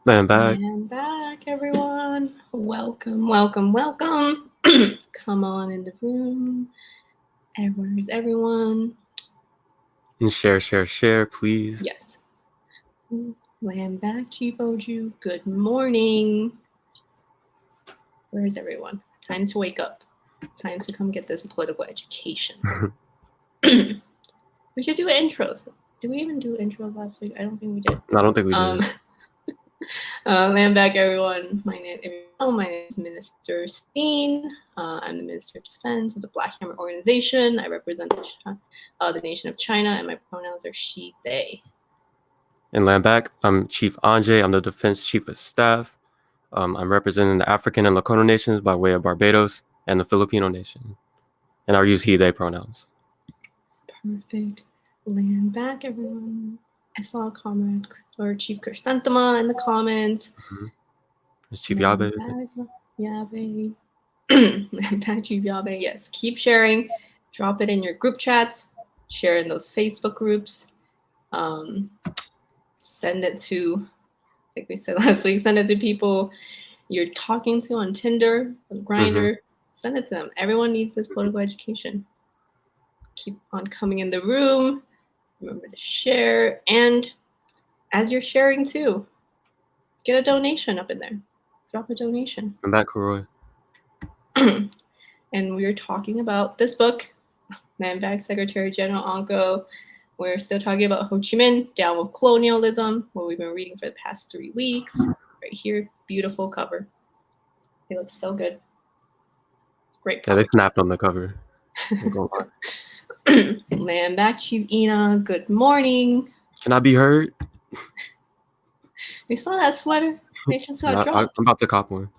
Man, back. And back, everyone. Welcome, welcome, welcome. Come on in the room. Where's everyone? And share, please. Yes. Land back, Chief Oju. Good morning. Where's everyone? Time to wake up. Time to come get this political education. We should do intros. Did we even do intros last week? I don't think we did. I don't think we did. Land back, everyone. My name is Minister Steen. I'm the Minister of Defense of the Black Hammer Organization. I represent the nation of China, and my pronouns are she, they. And land back, I'm Chief Anye. I'm the Defense Chief of Staff. I'm representing the African and Lakota nations by way of Barbados and the Filipino nation. And I use he, they pronouns. Perfect. Land back, everyone. I saw a comrade or Chief Chrysanthema in the comments. It's Chief Yabe. Yabe. Land back, Chief Yabe. Yes, keep sharing. Drop it in your group chats. Share in those Facebook groups. Send it to, like we said last week, send it to people you're talking to on Tinder, on Grindr. Send it to them. Everyone needs this political education. Keep on coming in the room. Remember to share. And as you're sharing too, get a donation up in there. Drop a donation. I'm back, Roy. And we're talking about this book, Man Back Secretary General Anko. We're still talking about Ho Chi Minh, Down With Colonialism, what we've been reading for the past 3 weeks. Right here, beautiful cover. It looks so good. Great cover. Yeah, they snapped on the cover. Land back, Chief Ina. Good morning. Can I be heard? We saw that sweater. They just got dropped. I'm about to cop one.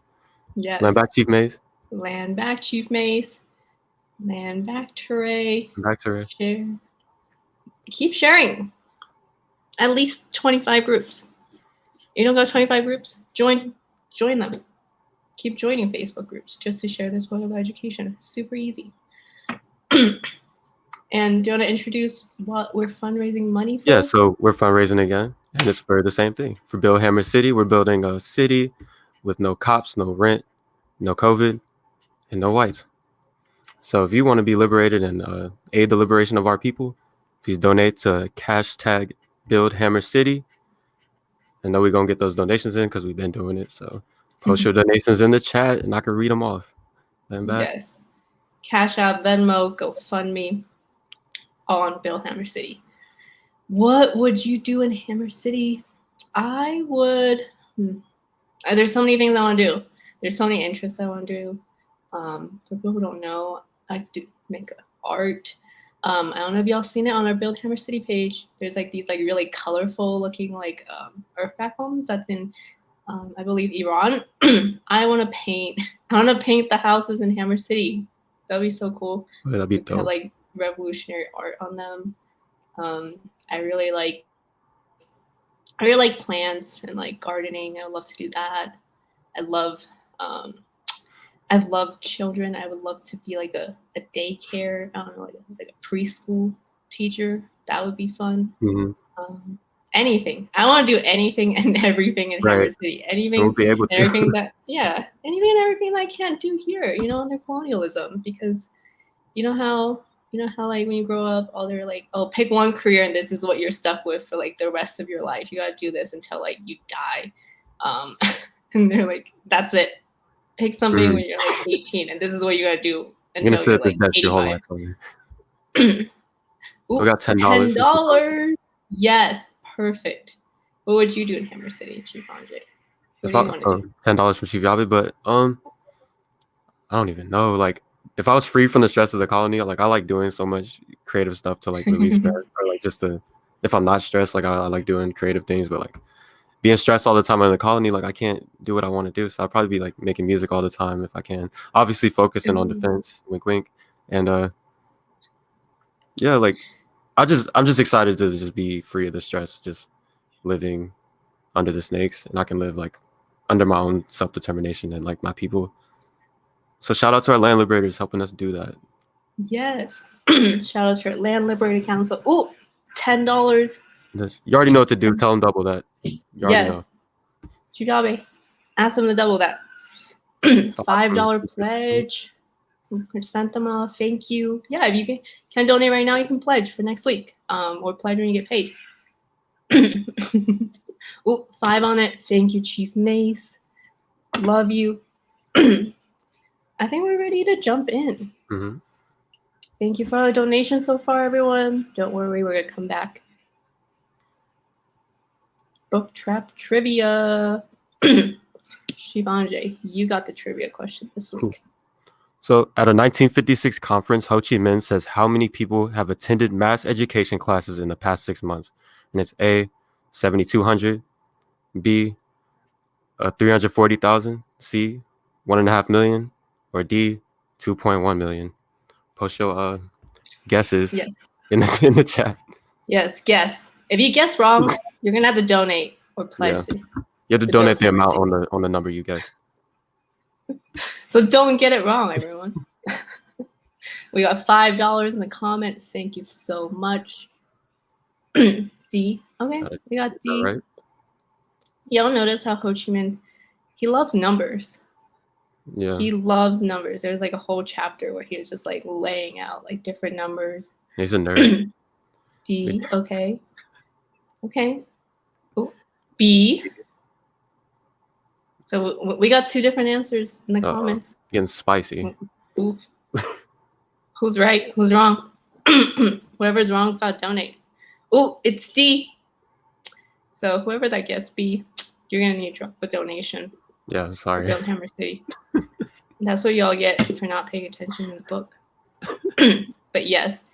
Yes. Land back, Chief Mace. Land back, Chief Mace. Land back, Teray. Back to Ray. Share. Keep sharing. At least 25 groups. You don't got 25 groups? Join them. Keep joining Facebook groups just to share this political education. Super easy. And do you want to introduce what we're fundraising money for? Yeah, so we're fundraising again, and it's for the same thing. For Build Hammer City, we're building a city with no cops, no rent, no COVID, and no whites. So if you want to be liberated and aid the liberation of our people, please donate to hashtag Build Hammer City. I know we're going to get those donations in because we've been doing it. So post your donations in the chat and I can read them off. Yes. Cash App, Venmo, GoFundMe on Build Hammer City. What would you do in Hammer City? I would... There's so many things I want to do. There's so many interests I want to do. For people who don't know, I like to make art. I don't know if y'all seen it on our Build Hammer City page. There's like these like really colorful looking like earthquake homes that's in I believe Iran. I want to paint the houses in Hammer City. That'd be so cool. Yeah, that'd be dope. Have like revolutionary art on them. I really like plants and like gardening. I would love to do that. I love children. I would love to be like a daycare, I don't know, like a preschool teacher. That would be fun. Anything. I want to do anything and everything in Hammer City. Anything and everything that I can't do here, under colonialism. Because you know how like when you grow up, all they're like, oh, pick one career and this is what you're stuck with for like the rest of your life. You gotta do this until like you die. And they're like, that's it. Pick something when you're like 18 and this is what you gotta do until you're like 85. Your whole life. We got $10. $10. Yes, perfect. What would you do in Hammer City, Chief Andre? $10 from Chief Yabe, but I don't even know. Like, if I was free from the stress of the colony, like I like doing so much creative stuff to like relieve stress, or like just to, if I'm not stressed, like I like doing creative things, but like being stressed all the time in the colony, like I can't do what I want to do. So I'd probably be like making music all the time if I can. Obviously focusing on defense, wink wink. And yeah, like I'm just excited to just be free of the stress, just living under the snakes, and I can live like under my own self-determination and like my people. So shout out to our land liberators helping us do that. Yes. Shout out to our land liberator council. Ooh, $10. You already know what to do. Tell them double that. You already know. Chief Yabe, ask them to double that. $5 pledge. Chrysanthema, thank you. Yeah, if you can donate right now, you can pledge for next week. Or pledge when you get paid. Oh, 5 on it. Thank you, Chief Mace. Love you. I think we're ready to jump in. Mm-hmm. Thank you for all the donations so far, everyone. Don't worry, we're gonna come back. Book Trap trivia. Chief Anye, you got the trivia question this week. Cool. So at a 1956 conference, Ho Chi Minh says how many people have attended mass education classes in the past 6 months? And it's A, 7,200, B, 340,000, C, 1.5 million, or D, 2.1 million. Post your guesses in the chat. Yes, guess. If you guess wrong, you're gonna have to donate or pledge. Yeah. You have to donate the amount on the number you guessed. So don't get it wrong, everyone. We got $5 in the comments. Thank you so much. D. Okay, we got D. Right. Y'all notice how Ho Chi Minh, he loves numbers. Yeah. He loves numbers. There's like a whole chapter where he was just like laying out like different numbers. He's a nerd. D. Okay. Okay. Ooh. B. So we got 2 different answers in the comments. Getting spicy. Ooh. Who's right? Who's wrong? Whoever's wrong about donate. Oh, it's D. So whoever that guessed B, you're gonna need to drop a donation. Yeah, sorry. Build Hammer City. That's what y'all get for not paying attention in the book. But yes,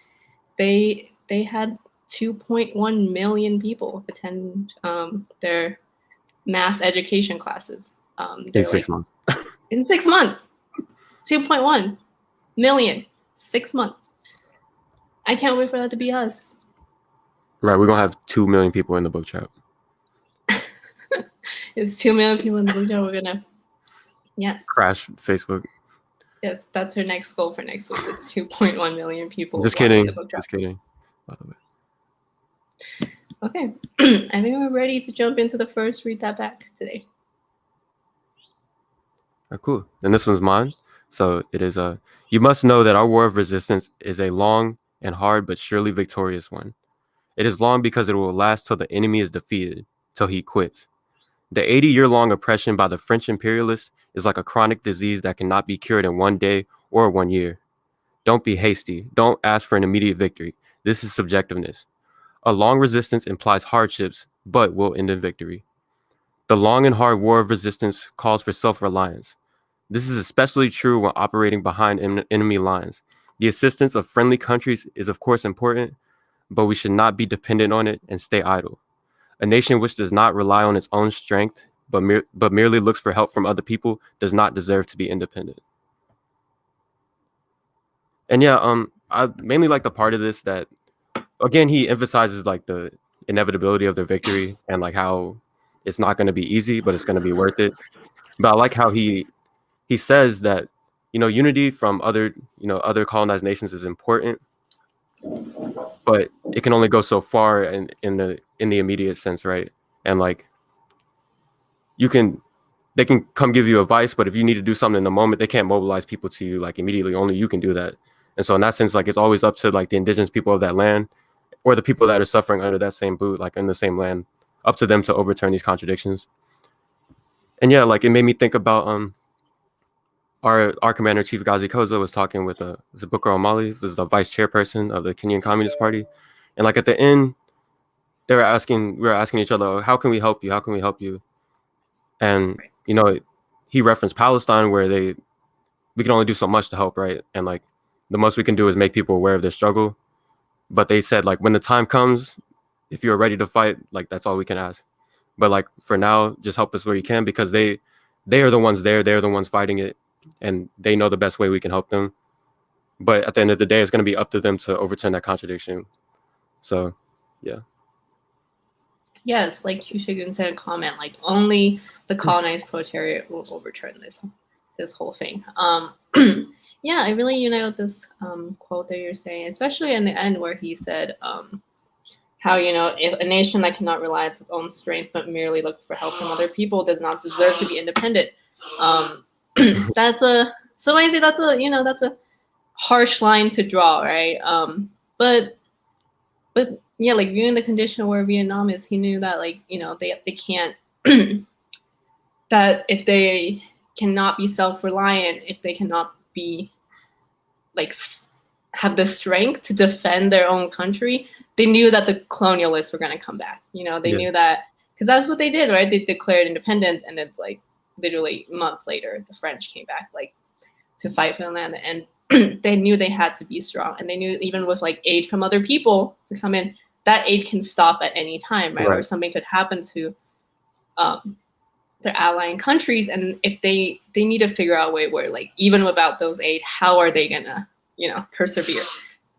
they had 2.1 million people attend their mass education classes. In 6 months. In 6 months, 2.1 million, 6 months. I can't wait for that to be us. Right, we're gonna have 2 million people in the book chat. It's 2 million people in the book chat. We're gonna, yes, crash Facebook. Yes, that's her next goal for next week. It's 2.1 million people. Just kidding. Just kidding. By the way. Okay, I think we're ready to jump into the first Read That Back today. Cool. And this one's mine. So it is you must know that our war of resistance is a long and hard but surely victorious one. It is long because it will last till the enemy is defeated, till he quits. The 80-year-long oppression by the French imperialists is like a chronic disease that cannot be cured in 1 day or 1 year. Don't be hasty. Don't ask for an immediate victory. This is subjectiveness. A long resistance implies hardships, but will end in victory. The long and hard war of resistance calls for self-reliance. This is especially true when operating behind enemy lines. The assistance of friendly countries is of course important, but we should not be dependent on it and stay idle. A nation which does not rely on its own strength, but merely looks for help from other people, does not deserve to be independent. And yeah, I mainly like the part of this that, again, he emphasizes like the inevitability of their victory and like how it's not going to be easy, but it's going to be worth it. But I like how he says that, unity from other colonized nations is important, but it can only go so far in the immediate sense, right? And like they can come give you advice, but if you need to do something in the moment, they can't mobilize people to you like immediately. Only you can do that. And so in that sense, like it's always up to like the indigenous people of that land or the people that are suffering under that same boot, like in the same land, up to them to overturn these contradictions. And yeah, like it made me think about our commander Chief Gazi Koza was talking with Booker O'Malley, who's the vice chairperson of the Kenyan Communist Party, and like at the end, we were asking each other, how can we help you? How can we help you? And he referenced Palestine, where we can only do so much to help, right? And like the most we can do is make people aware of their struggle. But they said like when the time comes, if you're ready to fight, like that's all we can ask. But like for now, just help us where you can, because they are the ones there, they're the ones fighting it, and they know the best way we can help them. But at the end of the day, it's going to be up to them to overturn that contradiction. So, yeah. Yes, like Hushagun said in a comment, like only the colonized proletariat will overturn this whole thing. Yeah, I really unite with this quote that you're saying, especially in the end where he said, how, if a nation that cannot rely on its own strength but merely look for help from other people does not deserve to be independent. That's a harsh line to draw, right? But yeah, like viewing the condition where Vietnam is, he knew that they can't that if they cannot be self-reliant, if they cannot be have the strength to defend their own country, they knew that the colonialists were going to come back. They knew that, because that's what they did, right? They declared independence, and it's literally months later, the French came back to fight for the land, and they knew they had to be strong, and they knew even with aid from other people to come in, that aid can stop at any time, right? Or something could happen to their allying countries, and if they need to figure out a way where even without those aid, how are they gonna persevere?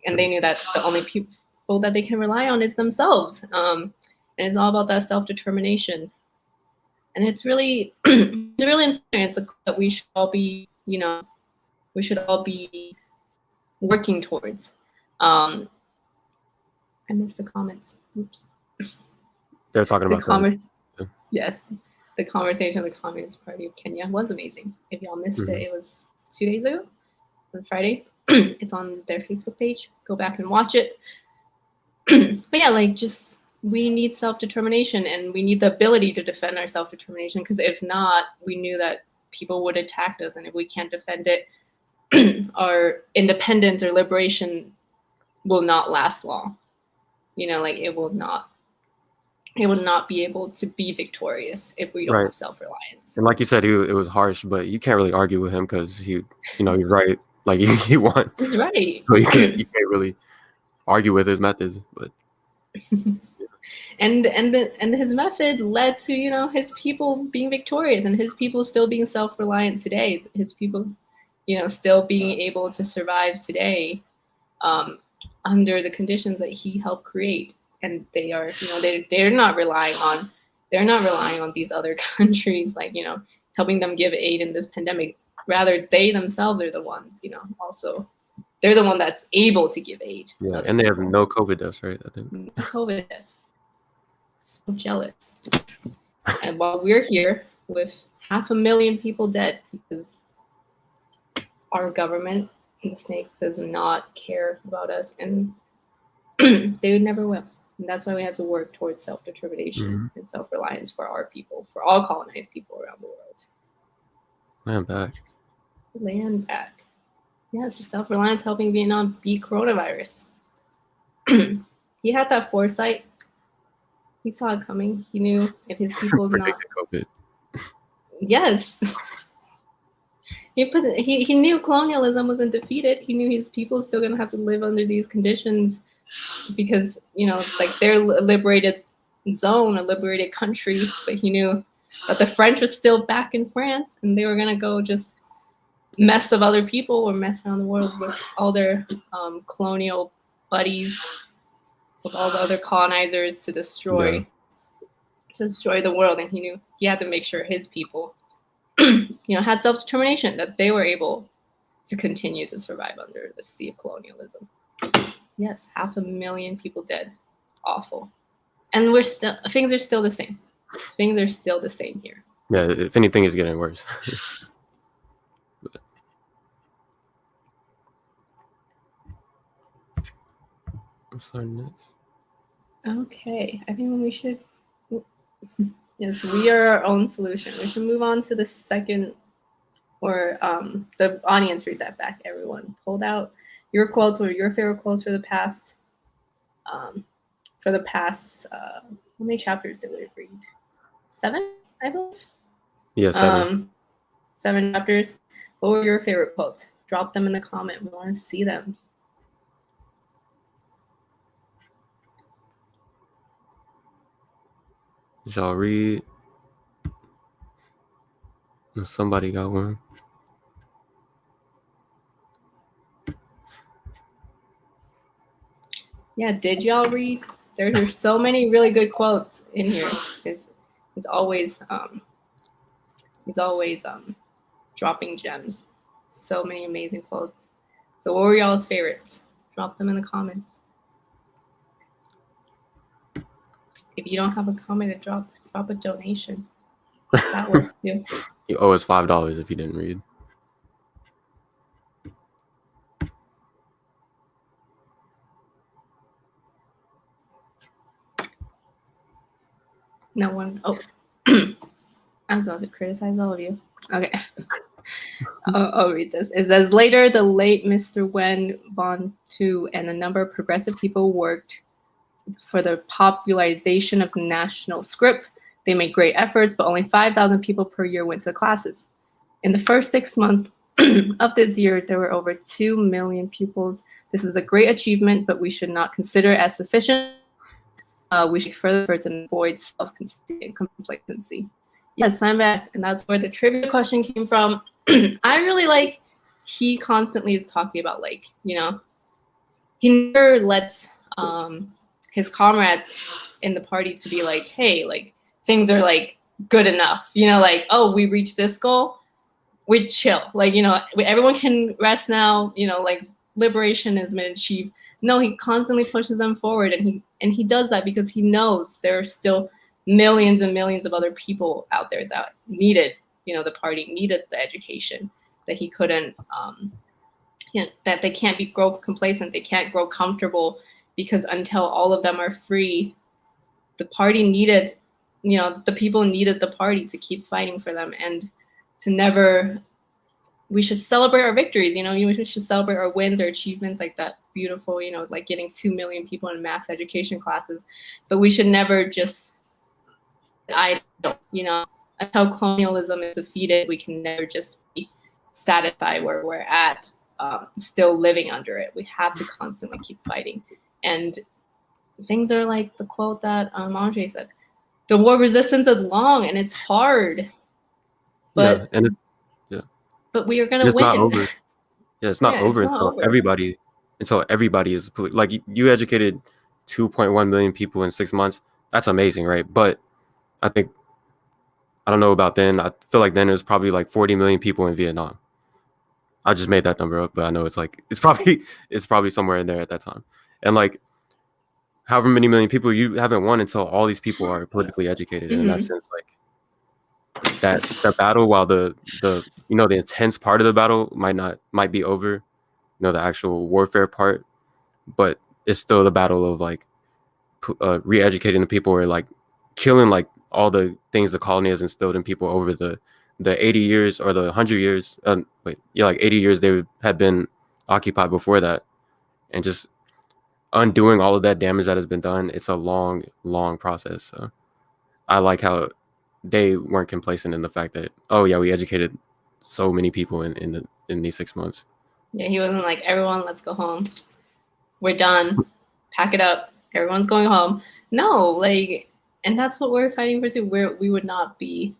And they knew that the only people that they can rely on is themselves, and it's all about that self-determination. And it's really it's really inspiring. It's that we should all be working towards. I missed the comments. Oops. They're talking about Yes, the conversation of the Communist Party of Kenya was amazing. If y'all missed it, it was 2 days ago on Friday. It's on their Facebook page. Go back and watch it. But yeah, we need self-determination, and we need the ability to defend our self-determination, because if not, we knew that people would attack us, and if we can't defend it, our independence or liberation will not last long. It will not be able to be victorious if we don't have self-reliance. And like you said, it was harsh, but you can't really argue with him because he's right. He won. He's right. So you can't really argue with his methods, but and his method led to his people being victorious, and his people still being self-reliant today. His people, still being able to survive today, under the conditions that he helped create. And they are, they're not relying on these other countries, helping them give aid in this pandemic. Rather, they themselves are the ones, also, they're the one that's able to give aid. Yeah, and they have no COVID deaths, right? I think. No COVID deaths. So jealous. And while we're here with 500,000 people dead because our government and the snakes does not care about us, and they never will. And that's why we have to work towards self-determination and self-reliance for our people, for all colonized people around the world. Land back. Land back. Yeah, it's just self-reliance helping Vietnam beat coronavirus. He had that foresight. He saw it coming. He knew if his people's not. COVID. Yes. He knew colonialism wasn't defeated. He knew his people still gonna have to live under these conditions because they're a liberated zone, a liberated country. But he knew that the French was still back in France, and they were gonna go just mess with other people or mess around the world with all their colonial buddies, with all the other colonizers to destroy the world. And he knew he had to make sure his people had self-determination, that they were able to continue to survive under the sea of colonialism. Yes, 500,000 people dead. Awful. And things are still the same. Things are still the same here. Yeah, if anything, it's getting worse. Okay, I think we should. Yes, we are our own solution. We should move on to the second, or the audience read that back. Everyone pulled out your quotes or your favorite quotes for the past. How many chapters did we read? 7, I believe. Yeah, 7. 7 chapters. What were your favorite quotes? Drop them in the comment. We want to see them. Did y'all read? Somebody got one. Yeah, did y'all read? There are so many really good quotes in here. It's always dropping gems. So many amazing quotes. So what were y'all's favorites? Drop them in the comments. if you don't have a comment, drop a donation. That works too. You owe us $5 if you didn't read. No one. Oh, I'm supposed to criticize all of you. Okay. I'll read this. It says, later, the late Mr. Wen Bon Tu and a number of progressive people worked for the popularization of the national script. They made great efforts, but only 5,000 people per year went to classes. In the first 6 months of this year, there were over 2 million pupils. This is a great achievement, but we should not consider it as sufficient. We should make further efforts and avoid self-conceit and complacency. Yes, I'm back, and that's where the trivia question came from. I really like, he constantly is talking about, like, you know, he never lets his comrades in the party to be like, hey, like, things are like good enough, you know, like, oh, we reached this goal, we chill, like, you know, everyone can rest now, you know, like, liberation has been achieved. No, he constantly pushes them forward, and he does that because he knows there are still millions and millions of other people out there that needed, you know, the party needed the education, that he couldn't, you know, that they can't grow complacent, they can't grow comfortable, because until all of them are free, the party needed, you know, the people needed the party to keep fighting for them, and to never, we should celebrate our victories, you know, we should celebrate our wins, our achievements, like that beautiful, you know, like getting 2 million people in mass education classes, but we should never just, you know, until colonialism is defeated, we can never just be satisfied where we're at, still living under it. We have to constantly keep fighting. And things are like the quote that Andre said, the war resistance is long and it's hard, but yeah, and but we are gonna win. Not over. Yeah, it's not over until everybody is like, you educated 2.1 million people in 6 months. That's amazing, right? But I think, I don't know about then. I feel like then it was probably like 40 million people in Vietnam. I just made that number up, but I know it's probably somewhere in there at that time. And like, however many million people, you haven't won until all these people are politically educated. And in that sense, like, that battle, while the you know, the intense part of the battle might be over, you know, the actual warfare part, but it's still the battle of like re-educating the people, or like killing like all the things the colony has instilled in people over the 80 years or the 100 years, like 80 years they had been occupied before that, and just undoing all of that damage that has been done. It's a long process. So I like how they weren't complacent in the fact that, oh yeah, we educated so many people in these 6 months. Yeah, he wasn't like, everyone, let's go home, we're done, pack it up, everyone's going home. No, like, and that's what we're fighting for too. We would not be,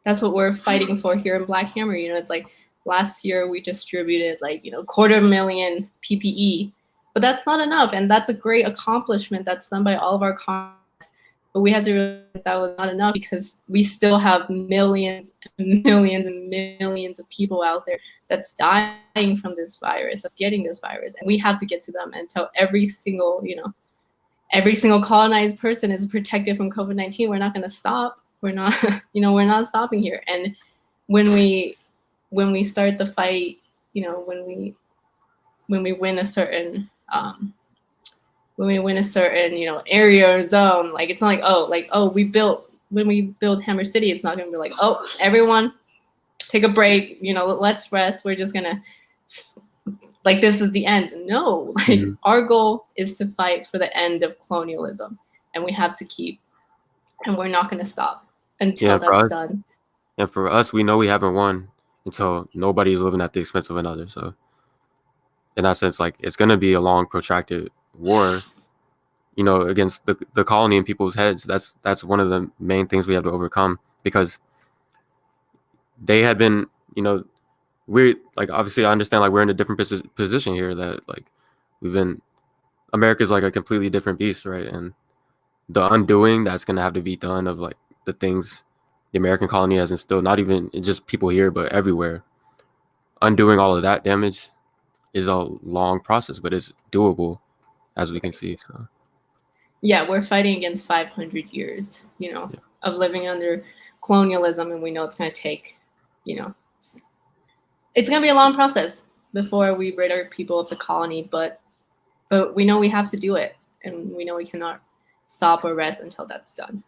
that's what we're fighting for here in Black Hammer. You know, it's like last year we distributed like, you know, 250,000 PPE, but that's not enough. And that's a great accomplishment that's done by all of our comrades. But we have to realize that was not enough, because we still have millions and millions and millions of people out there that's dying from this virus, that's getting this virus. And we have to get to them until every single, you know, every single colonized person is protected from COVID-19. We're not going to stop. We're not, you know, we're not stopping here. And when we start the fight, you know, when we win a certain, you know, area or zone, like, it's not like, when we build Hammer City, it's not going to be like, oh, everyone take a break, you know, let's rest. We're just going to, like, this is the end. No, like, our goal is to fight for the end of colonialism, and we have to keep, and we're not going to stop until that's done. And for us, we know we haven't won until nobody's living at the expense of another. So in that sense, like, it's going to be a long, protracted war, you know, against the colony in people's heads. That's one of the main things we have to overcome, because they had been, you know, we're like, obviously I understand, like, we're in a different position here, that like America's like a completely different beast, right? And the undoing that's going to have to be done of like the things the American colony has instilled, not even just people here, but everywhere, undoing all of that damage is a long process, but it's doable, as we can see. So we're fighting against 500 years, of living under colonialism, and we know it's going to take, it's going to be a long process before we rid our people of the colony, but we know we have to do it, and we know we cannot stop or rest until that's done.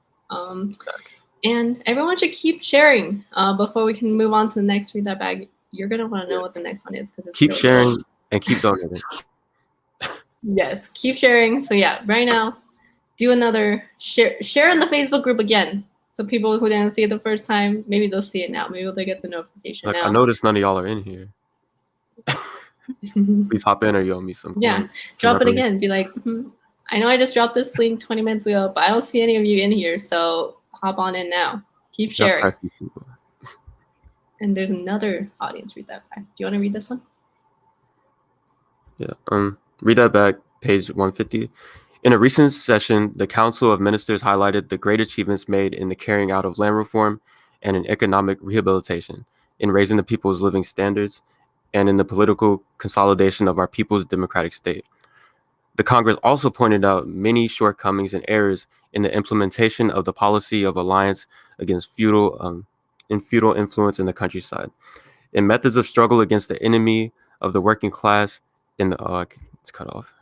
And everyone should keep sharing before we can move on to the next Read That Bag. You're going to want to know what the next one is, because it's keep really sharing cool. And keep donating. Yes, keep sharing. So yeah, right now, do another share in the Facebook group again. So people who didn't see it the first time, maybe they'll see it now. Maybe they'll get the notification now. I noticed none of y'all are in here. Please hop in, or you owe me some. Yeah, drop it again. Be like, I know I just dropped this link 20 minutes ago, but I don't see any of you in here. So hop on in now. Keep sharing. And there's another audience Read That Back. Do you want to read this one? Yeah. Read That Back, page 150. In a recent session, the Council of Ministers highlighted the great achievements made in the carrying out of land reform and in economic rehabilitation, in raising the people's living standards, and in the political consolidation of our people's democratic state. The Congress also pointed out many shortcomings and errors in the implementation of the policy of alliance against feudal influence in the countryside, in methods of struggle against the enemy of the working class in the it's cut off.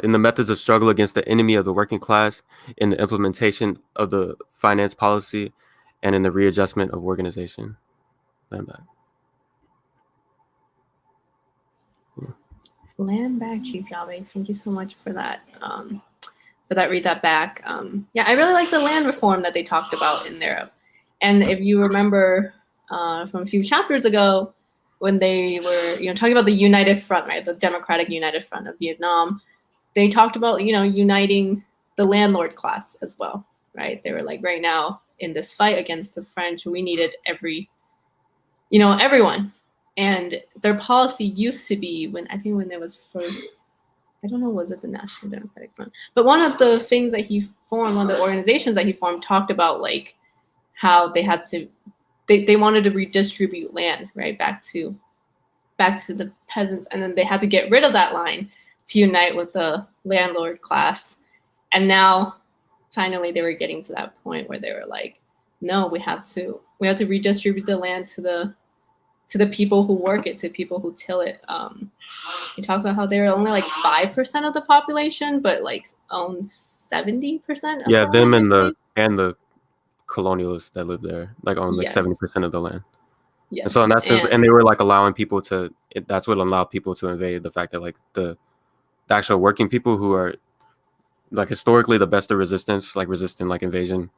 In the methods of struggle against the enemy of the working class, in the implementation of the finance policy, and in the readjustment of organization. Land back. Land back, Chief Yahweh. Thank you so much for that. Read That Back. Yeah, I really like the land reform that they talked about in there. And if you remember from a few chapters ago, when they were, talking about the United Front, right, the Democratic United Front of Vietnam, they talked about, uniting the landlord class as well, right? They were like, right now in this fight against the French, we needed everyone. And their policy used to be when there was first, I don't know, was it the National Democratic Front? But one of the things that he formed, one of the organizations that he formed, talked about like how they had to, they wanted to redistribute land, right, back to the peasants, and then they had to get rid of that line to unite with the landlord class. And now, finally, they were getting to that point where they were like, no, we have to redistribute the land to the people who work it, to people who till it. He talks about how they're only like 5% of the population, but like own 70%. Yeah, them and the colonialists that live there, like own like 70% of the land. Yes. And so in that sense, and they were like allowing people to. That's what allowed people to invade. The fact that like the actual working people who are like historically the best of resistance, like resisting like invasion,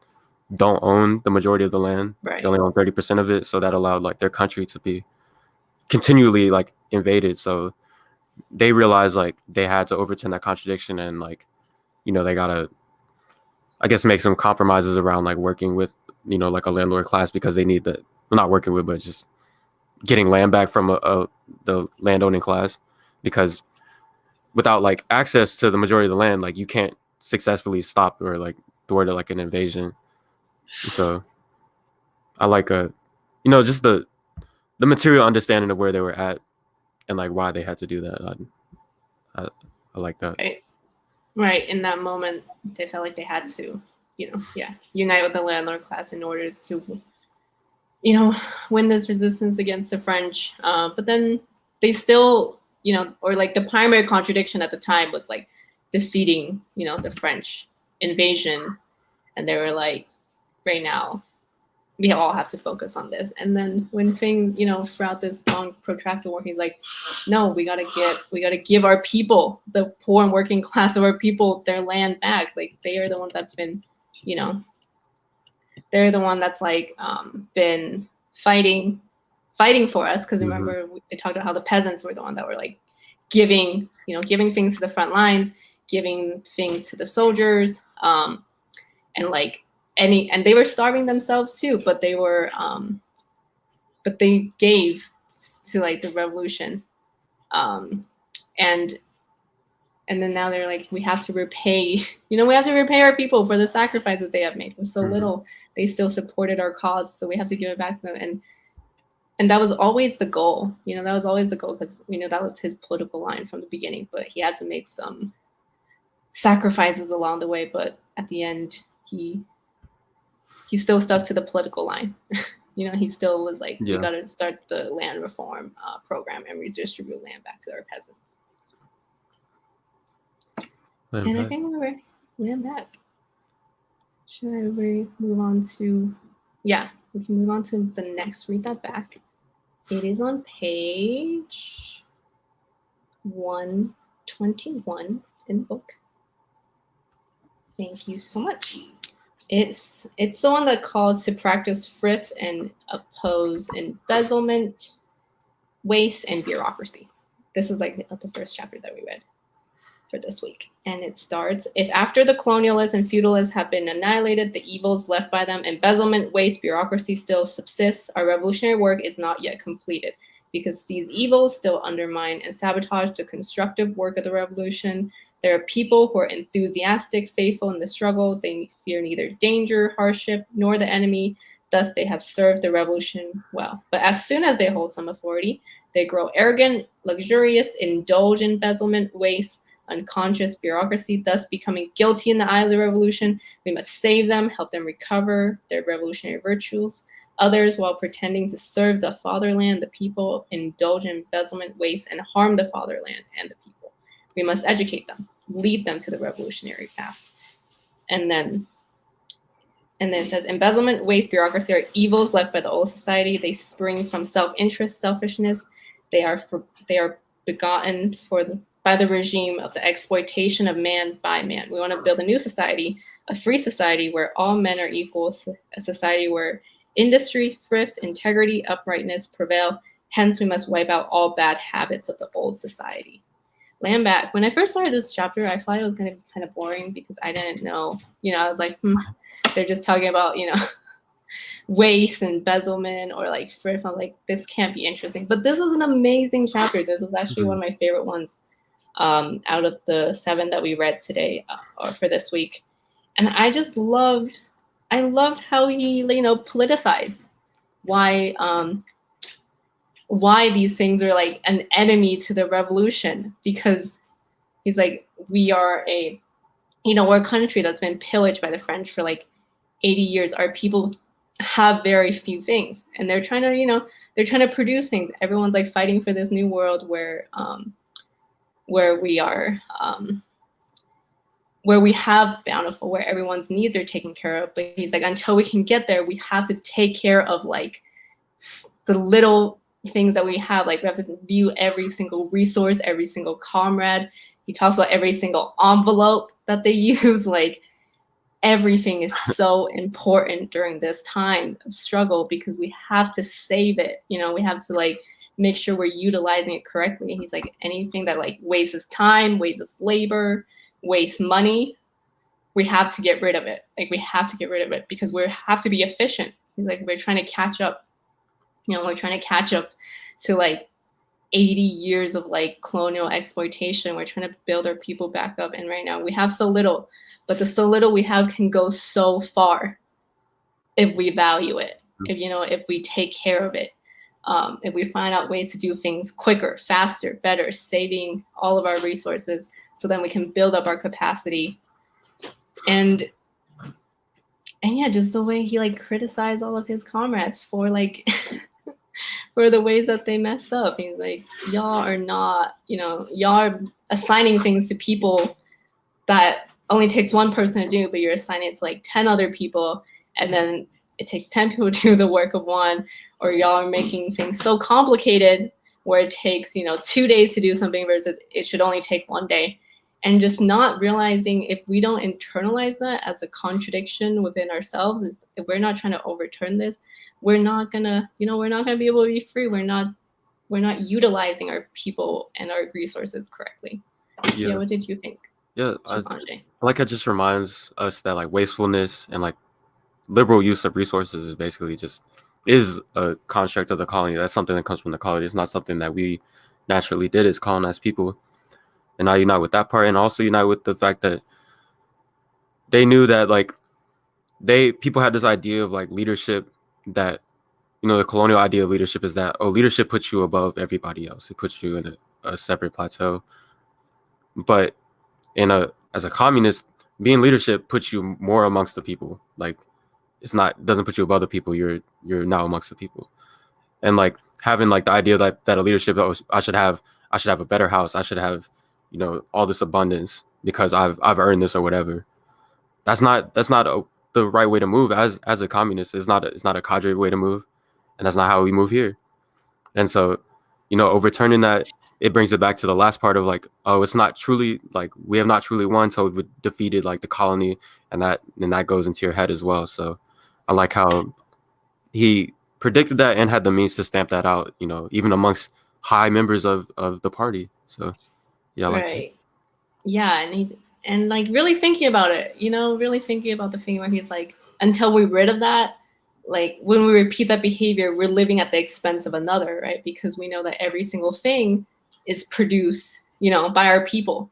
don't own the majority of the land. Right. They only own 30% of it. So that allowed like their country to be continually like invaded. So they realized like they had to overturn that contradiction, and like, they gotta, I guess, make some compromises around like working with, like a landlord class, because they need the, not working with, but just getting land back from the landowning class, because without like access to the majority of the land, like you can't successfully stop or like thwart like an invasion. So I like just the material understanding of where they were at and like why they had to do that. I like that. Right. In that moment, they felt like they had to, unite with the landlord class in order to, win this resistance against the French. But then they still, or like the primary contradiction at the time was like defeating, the French invasion. And they were like, right now, we all have to focus on this. And then when things, throughout this long protracted war, he's like, no, we gotta give our people, the poor and working class of our people, their land back. Like they are the one that's been, they're the one that's like been fighting for us. Because remember, they talked about how the peasants were the one that were like giving things to the front lines, giving things to the soldiers, and like and they were starving themselves too, but they were but they gave to like the revolution, and then now they're like, we have to repay our people for the sacrifices they have made. With so little, they still supported our cause, so we have to give it back to them. And and that was always the goal. That was always the goal, because we knew that was his political line from the beginning. But he had to make some sacrifices along the way. But at the end, he still stuck to the political line. He still was like, we got to start the land reform program and redistribute land back to our peasants. I think we're land back. Should we move on to? Yeah, we can move on to the next. Read that back. It is on page 121 in the book. Thank you so much. It's the one that calls to practice thrift and oppose embezzlement, waste, and bureaucracy. This is like the first chapter that we read for this week. And it starts, if after the colonialists and feudalists have been annihilated, the evils left by them, embezzlement, waste, bureaucracy still subsists, our revolutionary work is not yet completed, because these evils still undermine and sabotage the constructive work of the revolution. There are people who are enthusiastic, faithful in the struggle. They fear neither danger, hardship, nor the enemy. Thus, they have served the revolution well. But as soon as they hold some authority, they grow arrogant, luxurious, indulge in embezzlement, waste, unconscious bureaucracy, thus becoming guilty in the eye of the revolution. We must save them, help them recover their revolutionary virtues. Others, while pretending to serve the fatherland, the people, indulge in embezzlement, waste, and harm the fatherland and the people. We must educate them, lead them to the revolutionary path. And then it says, embezzlement, waste, bureaucracy are evils left by the old society. They spring from self-interest, selfishness. They are begotten by the regime of the exploitation of man by man. We want to build a new society, a free society where all men are equal, a society where industry, thrift, integrity, uprightness prevail. Hence, we must wipe out all bad habits of the old society. Land back. When I first started this chapter, I thought it was going to be kind of boring because I didn't know. I was like, they're just talking about, waste and embezzlement or like thrift. I'm like, this can't be interesting. But this is an amazing chapter. This was actually one of my favorite ones out of the 7 that we read today or for this week. And I loved how he, politicized why these things are like an enemy to the revolution, because he's like, we're a country that's been pillaged by the French for like 80 years. Our people have very few things, and they're trying to produce things. Everyone's like fighting for this new world where we are where we have bountiful, where everyone's needs are taken care of. But he's like, until we can get there, we have to take care of like the little things that we have. Like, we have to view every single resource, every single comrade. He talks about every single envelope that they use. Like, everything is so important during this time of struggle, because we have to save it. We have to like make sure we're utilizing it correctly. He's like, anything that like wastes time, wastes labor, wastes money, we have to get rid of it. Like, we have to get rid of it because we have to be efficient. He's like, we're trying to catch up. We're trying to catch up to like 80 years of like colonial exploitation. We're trying to build our people back up. And right now we have so little, but the so little we have can go so far if we value it, if we take care of it, if we find out ways to do things quicker, faster, better, saving all of our resources, so then we can build up our capacity. And yeah, just the way he like criticized all of his comrades for like for the ways that they mess up. He's like, y'all are not, y'all are assigning things to people that only takes one person to do, but you're assigning it to like 10 other people, and then it takes 10 people to do the work of one. Or y'all are making things so complicated where it takes 2 days to do something versus it should only take 1 day. And just not realizing, if we don't internalize that as a contradiction within ourselves, if we're not trying to overturn this, we're not gonna be able to be free. We're not utilizing our people and our resources correctly. Yeah, what did you think? Yeah, it just reminds us that like wastefulness and like liberal use of resources is a construct of the colony. That's something that comes from the colony. It's not something that we naturally did as colonized people. And I unite with that part, and also unite with the fact that they knew that like people had this idea of like leadership that the colonial idea of leadership is that, leadership puts you above everybody else. It puts you in a separate plateau. But as a communist, being leadership puts you more amongst the people. Like, doesn't put you above the people. You're now amongst the people. And like having like the idea that a leadership, I should have a better house. I should have, all this abundance because I've earned this or whatever. That's not the right way to move as a communist. It's not a cadre way to move, and that's not how we move here. And so, overturning that, it brings it back to the last part of like, it's not truly like we have not truly won, so we've defeated like the colony, and that goes into your head as well. So I like how he predicted that and had the means to stamp that out, even amongst high members of the party. So yeah, I like that. Right. Yeah, and like really thinking about it, really thinking about the thing where he's like, until we're rid of that, like when we repeat that behavior, we're living at the expense of another, right? Because we know that every single thing is produced, by our people,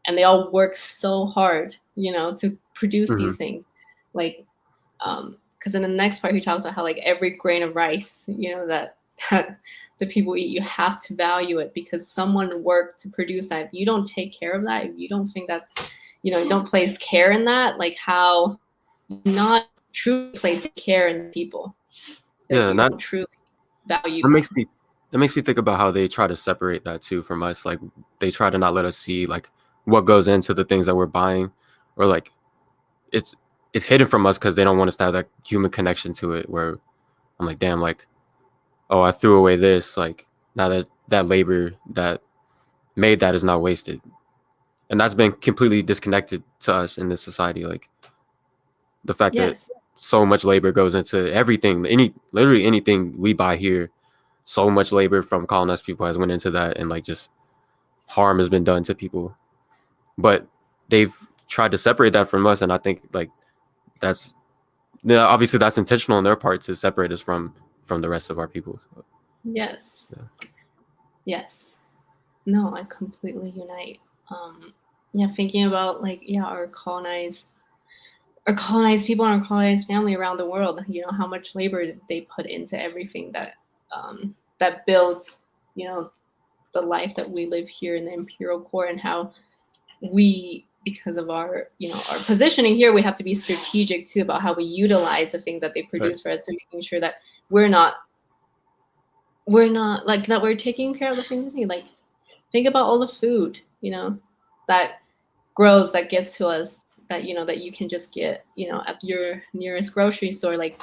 and they all work so hard, to produce these things. Like, because in the next part he talks about how like every grain of rice, that the people eat, you have to value it because someone worked to produce that. If you don't take care of that, if you don't think that, you don't place care in that, like how not truly place care in the people. Yeah, and you don't truly value. That makes me think about how they try to separate that too from us. Like they try to not let us see like what goes into the things that we're buying, or like it's hidden from us because they don't want us to have that human connection to it. Where I'm like, damn, like, oh, I threw away this. Like now that labor that made that is now wasted, and that's been completely disconnected to us in this society. Like the fact that so much labor goes into everything, literally anything we buy here. So much labor from colonized people has went into that, and like just harm has been done to people. But they've tried to separate that from us, and I think like that's obviously that's intentional on their part to separate us from the rest of our people. So, yes. Yeah. Yes. No, I completely unite. Thinking about like our colonized people and our colonized family around the world. How much labor they put into everything that that builds the life that we live here in the imperial core, and how we, because of our our positioning here, we have to be strategic too about how we utilize the things that they produce for us, so making sure that we're not like that we're taking care of the things we need. Like think about all the food that grows, that gets to us, that that you can just get at your nearest grocery store. Like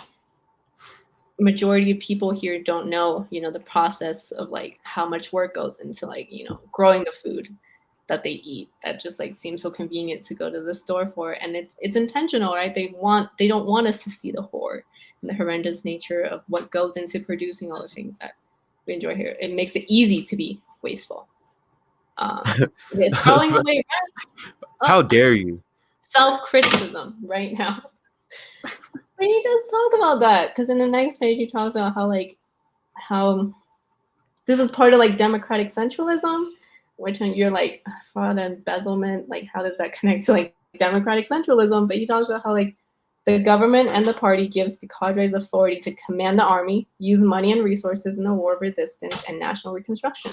majority of people here don't know the process of like how much work goes into like growing the food that they eat, that just like seems so convenient to go to the store for. And it's intentional, right? They don't want us to see the horror and the horrendous nature of what goes into producing all the things that we enjoy here. It makes it easy to be wasteful. Throwing away. How dare you? Self-criticism right now. But he does talk about that, because in the next page he talks about how this is part of like democratic centralism, which you're like, fraud and embezzlement, like how does that connect to like democratic centralism? But he talks about how like the government and the party gives the cadres authority to command the army, use money and resources in the war of resistance and national reconstruction.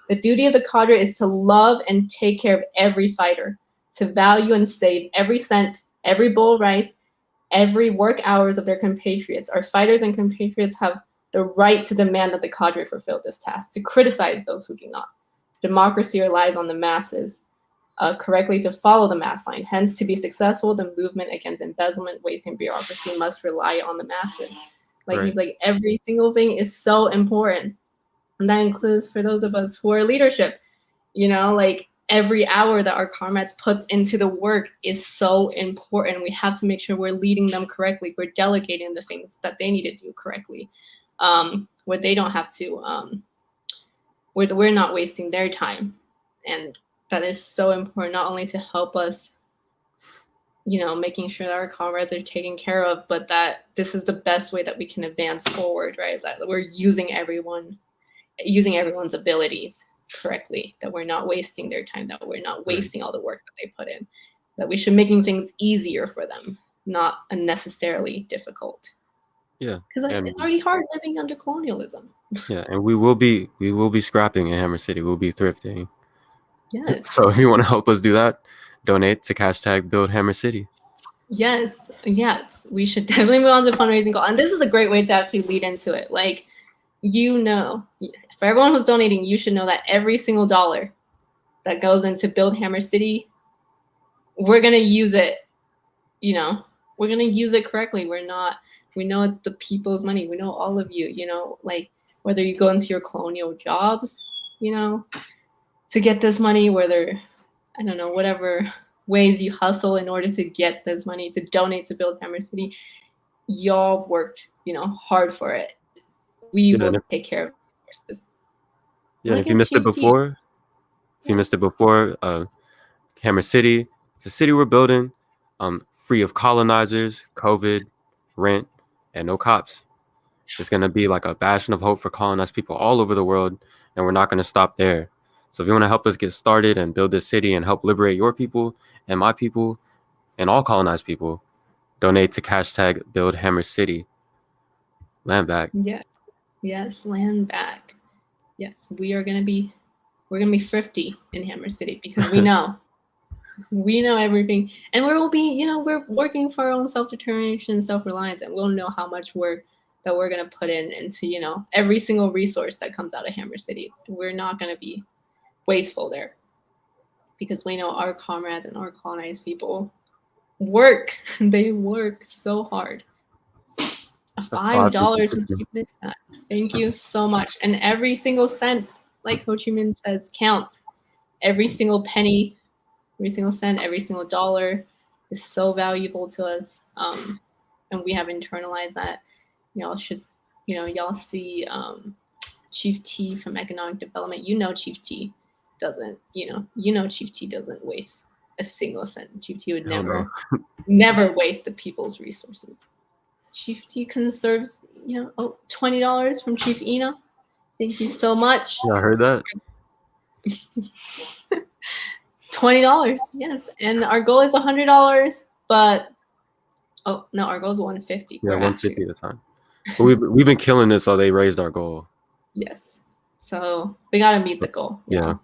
The duty of the cadre is to love and take care of every fighter, to value and save every cent, every bowl of rice, every work hours of their compatriots. Our fighters and compatriots have the right to demand that the cadre fulfill this task, to criticize those who do not. Democracy relies on the masses correctly to follow the mass line. Hence, to be successful, the movement against embezzlement, waste, and bureaucracy must rely on the masses. Like he's like, every single thing is so important. And that includes for those of us who are leadership, like every hour that our comrades puts into the work is so important. We have to make sure we're leading them correctly. We're delegating the things that they need to do correctly, where they don't have to, where we're not wasting their time. And that is so important, not only to help us, making sure that our comrades are taken care of, but that this is the best way that we can advance forward, right? That we're using everyone's abilities correctly, that we're not wasting their time, that we're not wasting all the work that they put in, that we should making things easier for them, not unnecessarily difficult. Yeah, because it's already hard living under colonialism. Yeah, and we will be scrapping in Hammer City. We'll be thrifting. Yes. So if you want to help us do that, donate to #Build Hammer City. Yes, we should definitely move on to the fundraising goal. And this is a great way to actually lead into it. Like, for everyone who's donating, you should know that every single dollar that goes into Build Hammer City, we're gonna use it. We're gonna use it correctly. We know it's the people's money. We know all of you. Like whether you go into your colonial jobs, to get this money, whether I don't know whatever ways you hustle in order to get this money to donate to Build Hammer City, y'all worked hard for it. We will take care of resources. Yeah, and if you missed it before, Hammer City, it's a city we're building, free of colonizers, COVID, rent, and no cops. It's gonna be like a bastion of hope for colonized people all over the world, and we're not gonna stop there. So if you want to help us get started and build this city and help liberate your people and my people and all colonized people, donate to #Build Hammer City. Land back. Yes, land back. Yes, we're gonna be thrifty in Hammer City because we know everything, and we're working for our own self-determination, self-reliance, and we'll know how much work that we're gonna put into every single resource that comes out of Hammer City. We're not gonna be wasteful there because we know our comrades and our colonized people work. They work so hard. $5. Thank you so much. And every single cent, like Ho Chi Minh says, counts. Every single penny, every single cent, every single dollar is so valuable to us. And we have internalized that. Y'all should, y'all see Chief T from Economic Development. Chief T doesn't, Chief T doesn't waste a single cent. Chief T would never waste the people's resources. Chief T conserves, $20 from Chief Ina. Thank you so much. Yeah, I heard that. $20, yes. And our goal is $100, but our goal is $150. Yeah, $150 at a time. But we've been killing this, so they raised our goal. Yes. So we gotta meet the goal. Yeah.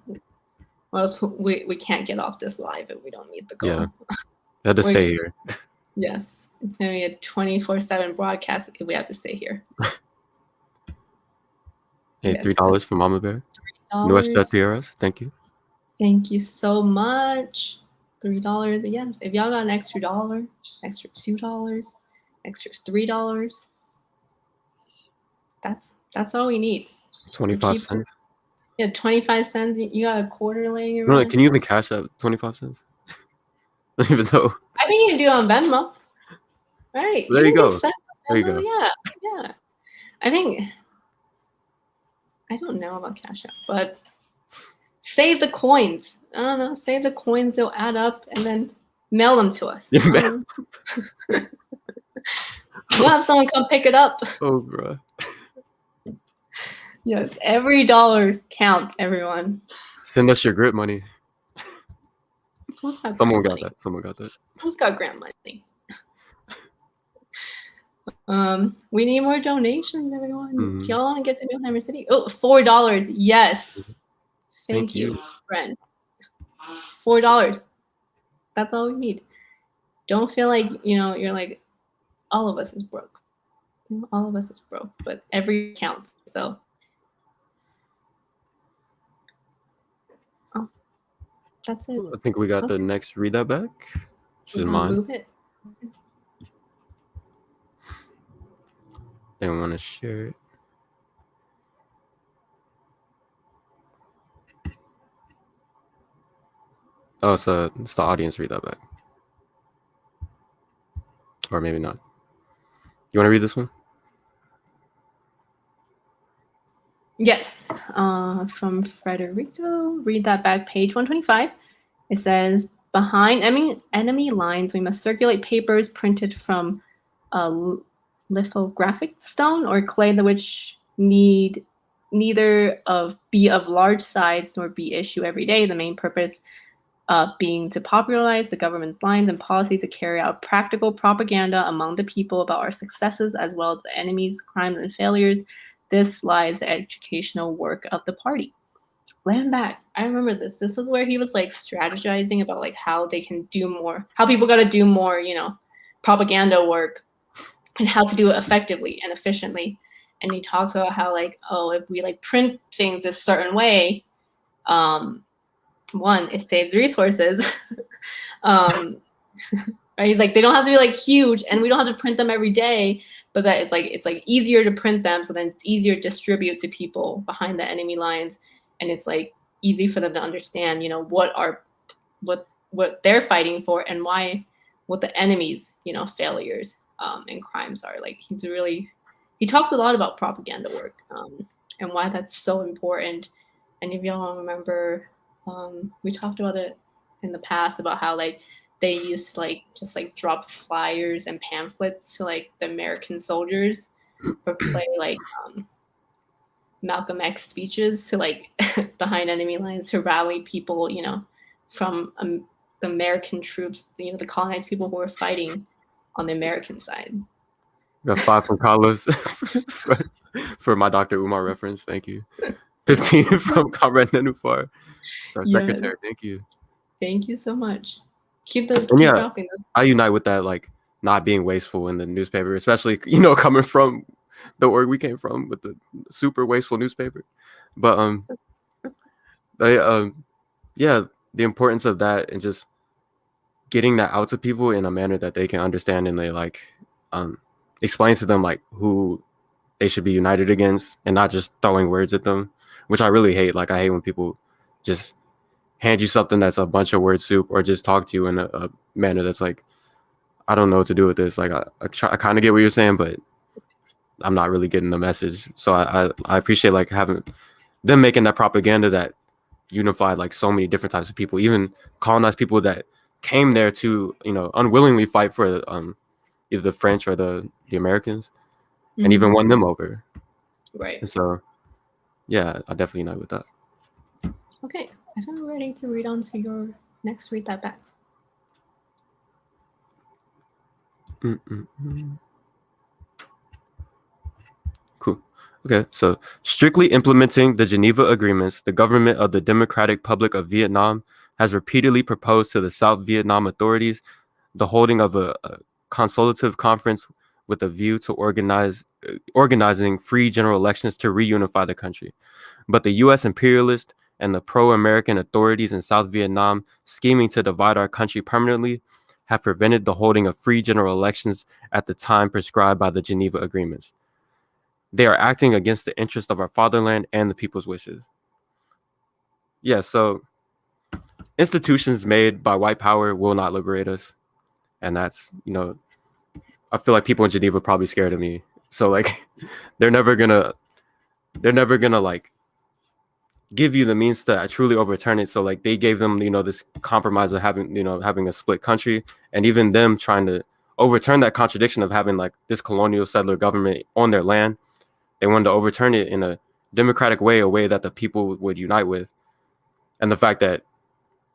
Or else we can't get off this live if we don't meet the goal. Yeah. We had to stay here. Yes. It's gonna be a 24/7 broadcast if we have to stay here. Hey, $3 from Mama Bear. Nuestra Tierras. Thank you. Thank you so much. $3. Yes. If y'all got an extra $1, extra $2, extra $3, that's all we need. 25 cents. Yeah, 25 cents. You got a quarter laying around. No, can you even cash out 25 cents? Even though. I think you can do it on Venmo. Right. There you go. There you go. Yeah. I don't know about Cash App, but save the coins. I don't know. Save the coins. They'll add up and then mail them to us. We'll have someone come pick it up. Oh, bro. Yes. Every dollar counts, everyone. Send us your grip money. Someone got that. Who's got grant money? We need more donations, everyone. Do y'all want to get to Build Hammer City? Oh, $4. Yes. Thank you, friend. $4. That's all we need. Don't feel like, you're like, all of us is broke. All of us is broke, but every counts. So, that's it. I think we got the next read that back, which is mine. Move it. They want to share it. Oh, so it's the audience read that back. Or maybe not. You want to read this one? Yes. From Frederico. Read that back, page 125. It says, behind enemy lines, we must circulate papers printed from lithographic stone or clay, which need neither be of large size nor be issued every day. The main purpose being to popularize the government's lines and policies to carry out practical propaganda among the people about our successes as well as the enemies, crimes, and failures. This lies the educational work of the party. Land back. I remember this. This was where he was like strategizing about like how they can do more, how people got to do more, propaganda work and how to do it effectively and efficiently. And he talks about how like, oh, if we like print things a certain way, one, it saves resources. Right? He's like, they don't have to be like huge, and we don't have to print them every day, but that it's like easier to print them, so then it's easier to distribute to people behind the enemy lines, and it's like easy for them to understand, what they're fighting for and what the enemy's failures and crimes are. Like he talks a lot about propaganda work and why that's so important. And if y'all remember, we talked about it in the past about how like they used to like just like drop flyers and pamphlets to like the American soldiers or play like Malcolm X speeches to like behind enemy lines to rally people, from the American troops, the colonized people who were fighting on the American side. Got 5 from Carlos for my Dr. Umar reference. Thank you. 15 from Comrade Nenufar. It's our secretary. Thank you. Thank you so much. Keep dropping those. I unite with that, like not being wasteful in the newspaper, especially coming from the org we came from with the super wasteful newspaper. But yeah, the importance of that and just getting that out to people in a manner that they can understand and they like explain to them like who they should be united against and not just throwing words at them, which I really hate. Like I hate when people just hand you something that's a bunch of word soup or just talk to you in a manner that's like, I don't know what to do with this. Like I kind of get what you're saying, but I'm not really getting the message. So I appreciate like having them making that propaganda that unified like so many different types of people, even colonized people that came there to unwillingly fight for either the French or the Americans, and even won them over. Right. And so yeah, I definitely unite with that. Okay, I think I'm ready to read on to your next read that back. Cool. Okay, so strictly implementing the Geneva Agreements, the government of the Democratic Republic of Vietnam has repeatedly proposed to the South Vietnam authorities the holding of a consultative conference with a view to organizing free general elections to reunify the country. But the U.S. imperialist and the pro-American authorities in South Vietnam, scheming to divide our country permanently, have prevented the holding of free general elections at the time prescribed by the Geneva Agreements. They are acting against the interest of our fatherland and the people's wishes. Yeah, so institutions made by white power will not liberate us. And that's, I feel like people in Geneva are probably scared of me. So like they're never gonna like give you the means to truly overturn it. So like they gave them, this compromise of having a split country, and even them trying to overturn that contradiction of having like this colonial settler government on their land. They wanted to overturn it in a democratic way, a way that the people would unite with. And the fact that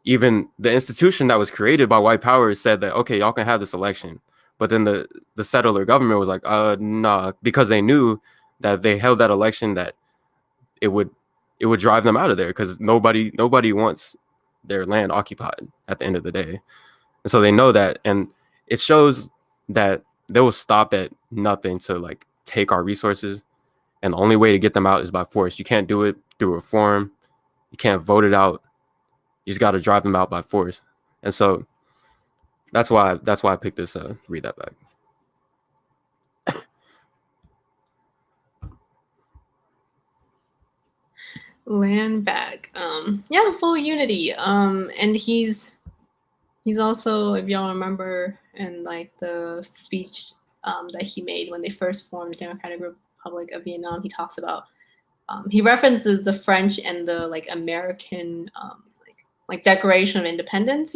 even the institution that was created by white power said that, okay, y'all can have this election. But then the settler government was like, nah, because they knew that if they held that election, that it would drive them out of there, because nobody wants their land occupied at the end of the day. And so they know that, and it shows that they will stop at nothing to like take our resources. And the only way to get them out is by force. You can't do it through reform. You can't vote it out. You just got to drive them out by force. And so that's why I picked this read that back. Land back. Yeah, full unity. And he's also, if y'all remember, in like the speech that he made when they first formed the Democratic Republic of Vietnam, he talks about he references the French and the like American like Declaration of Independence,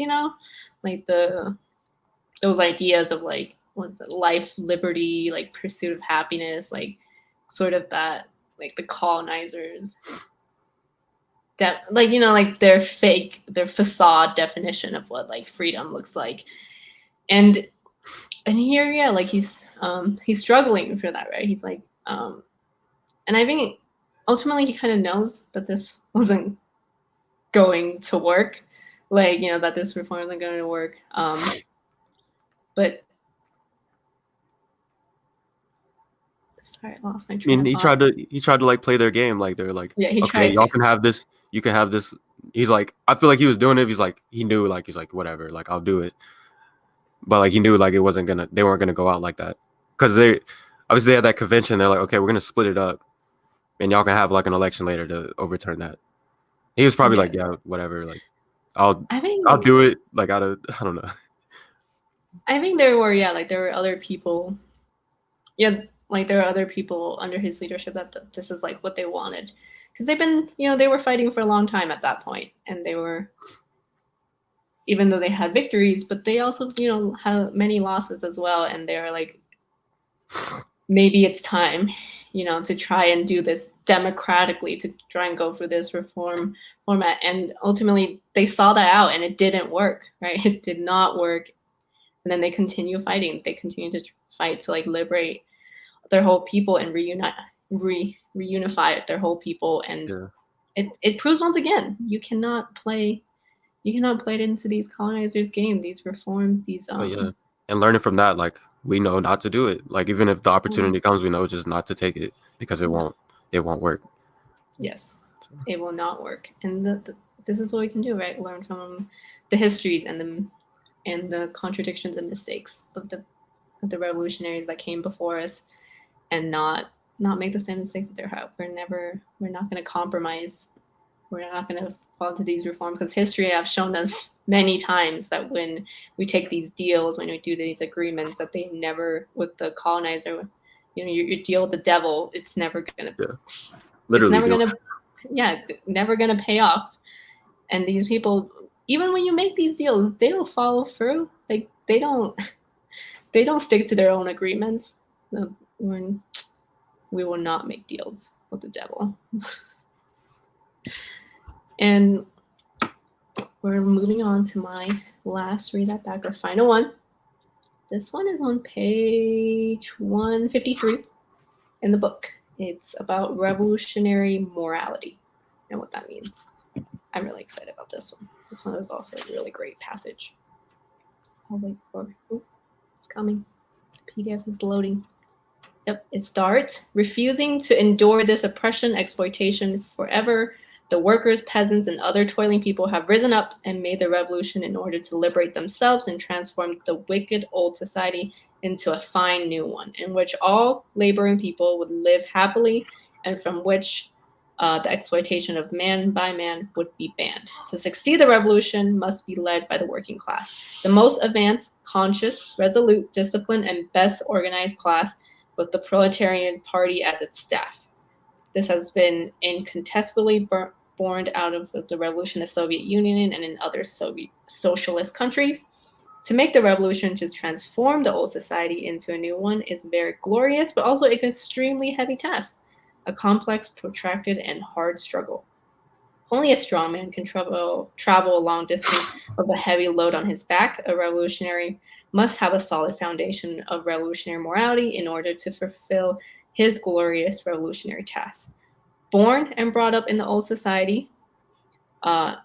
like those ideas of like what's it, life, liberty, like pursuit of happiness, like sort of that like the colonizers like, you know, like their facade definition of what like freedom looks like. And here, yeah, like he's struggling for that, right? He's like, and I think ultimately he kind of knows that this wasn't going to work, like, you know, that this reform isn't going to work. But sorry, I lost my train of thought. He tried to like play their game, like they're like, Yeah, he okay, tried y'all to. can have this, you can have this. He's like, I feel like he was doing it. He's like, he knew, like, he's like, whatever, like I'll do it. But like he knew like they weren't gonna go out like that, because they obviously they had that convention. They're like, okay, we're gonna split it up, and y'all can have like an election later to overturn that. He was probably like, yeah, whatever, like I'll do it, like I don't know. I think there were other people. Yeah, like there are other people under his leadership that this is like what they wanted, because they've been, you know, they were fighting for a long time at that point, and they were, even though they had victories, but they also, you know, had many losses as well, and they were like, maybe it's time, you know, to try and do this democratically, to try and go for this reform format. And ultimately they saw that out and it didn't work, right? It did not work. And then they continue fighting. They continue to fight to like liberate their whole people and reunify their whole people. And it proves once again, you cannot play it into these colonizers' game, these reforms, these And learning from that, like we know not to do it. Like even if the opportunity comes, we know just not to take it, because it won't work. Yes, it will not work. And this is what we can do, right? Learn from the histories and the contradictions and mistakes of the revolutionaries that came before us, and not make the same mistakes that they have. We're not going to compromise. We're not going to fall into these reforms, because history have shown us many times that when we take these deals, when we do these agreements, that they never, with the colonizer, you know, you deal with the devil, it's never going to, literally, never going to pay off. And these people, even when you make these deals, they don't follow through. Like they don't stick to their own agreements. No, we will not make deals with the devil. And we're moving on to my last read that back, or final one. This one is on page 153 in the book. It's about revolutionary morality and what that means. I'm really excited about this one. This one is also a really great passage. I'll wait for it's coming. The PDF is loading. Yep, it starts. Refusing to endure this oppression, exploitation forever, the workers, peasants, and other toiling people have risen up and made the revolution in order to liberate themselves and transform the wicked old society into a fine new one, in which all laboring people would live happily, and from which the exploitation of man by man would be banned. To succeed, the revolution must be led by the working class, the most advanced, conscious, resolute, disciplined, and best organized class, with the proletarian party as its staff. This has been incontestably born out of the revolution in the Soviet Union and in other Soviet socialist countries. To make the revolution to transform the old society into a new one is very glorious, but also an extremely heavy task, a complex, protracted, and hard struggle. Only a strong man can travel a long distance with a heavy load on his back. A revolutionary must have a solid foundation of revolutionary morality in order to fulfill his glorious revolutionary task. Born and brought up in the old society, all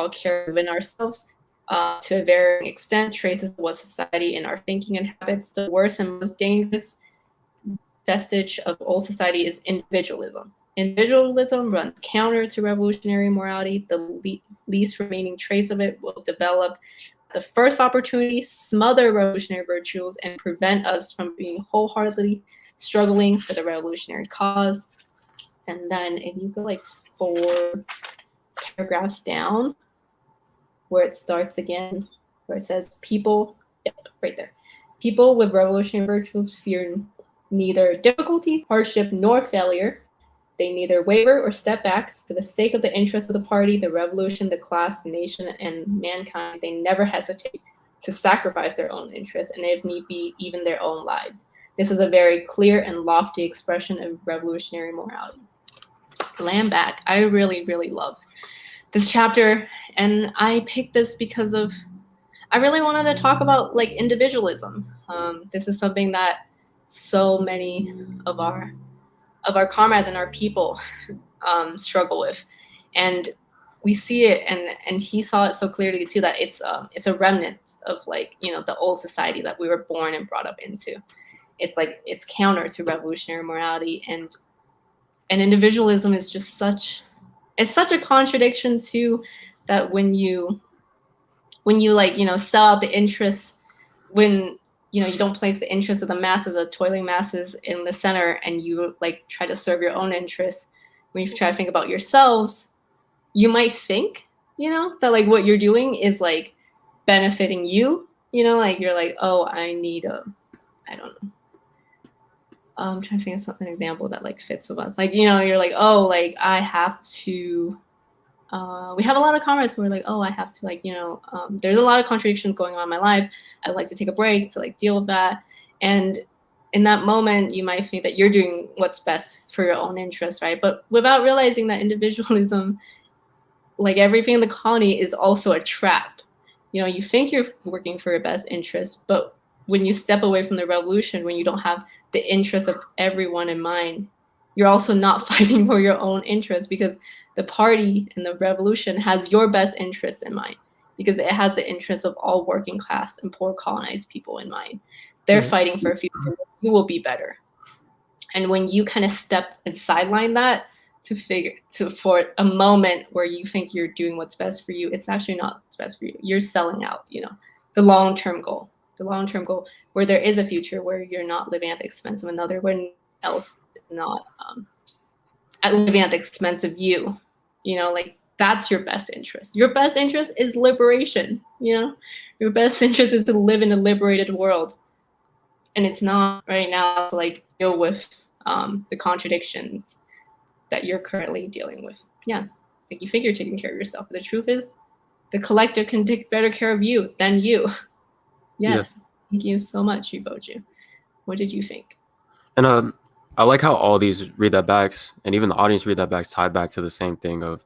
carry within ourselves, to a varying extent, traces of what society in our thinking and habits. The worst and most dangerous vestige of old society is individualism. Individualism runs counter to revolutionary morality. The least remaining trace of it will develop at the first opportunity, smother revolutionary virtues, and prevent us from being wholeheartedly struggling for the revolutionary cause. And then if you go like 4 paragraphs down, where it starts again, where it says people, right there. People with revolutionary virtues fear neither difficulty, hardship, nor failure. They neither waver or step back. For the sake of the interests of the party, the revolution, the class, the nation, and mankind, they never hesitate to sacrifice their own interests, and if need be, even their own lives. This is a very clear and lofty expression of revolutionary morality. land back. I really, really love this chapter, and I picked this because of I really wanted to talk about like individualism. This is something that so many of our comrades and our people struggle with, and we see it, and he saw it so clearly too, that it's a remnant of like, you know, the old society that we were born and brought up into. It's like it's counter to revolutionary morality, and individualism is just such a contradiction too, that when you like, you know, sell out the interests, when you know you don't place the interests of the masses, the toiling masses in the center, and you like try to serve your own interests, when you try to think about yourselves, you might think, you know, that like what you're doing is like benefiting you, you know, like you're like, oh, I need I don't know, I'm trying to think of an example that like fits with us, like, you know, you're like, oh, like I have to we have a lot of comrades who are like, oh, I have to like, you know, there's a lot of contradictions going on in my life. I'd like to take a break to like deal with that. And in that moment, you might think that you're doing what's best for your own interest, right? But without realizing that individualism, like everything in the colony, is also a trap. You know, you think you're working for your best interest, but when you step away from the revolution, when you don't have the interests of everyone in mind, you're also not fighting for your own interests, because the party and the revolution has your best interests in mind, because it has the interests of all working class and poor colonized people in mind. They're fighting for a future where you will be better. And when you kind of step and sideline that for a moment where you think you're doing what's best for you, it's actually not what's best for you. You're selling out, you know, the long-term goal where there is a future where you're not living at the expense of another, when else is not living at the expense of you. You know, like that's your best interest. Your best interest is liberation. You know, your best interest is to live in a liberated world, and it's not right now to like deal with the contradictions that you're currently dealing with. Yeah, like you think you're taking care of yourself, but the truth is, the collective can take better care of you than you. Yes. Thank you so much, Yuboju. What did you think? And I like how all these read that backs, and even the audience read that backs, tie back to the same thing of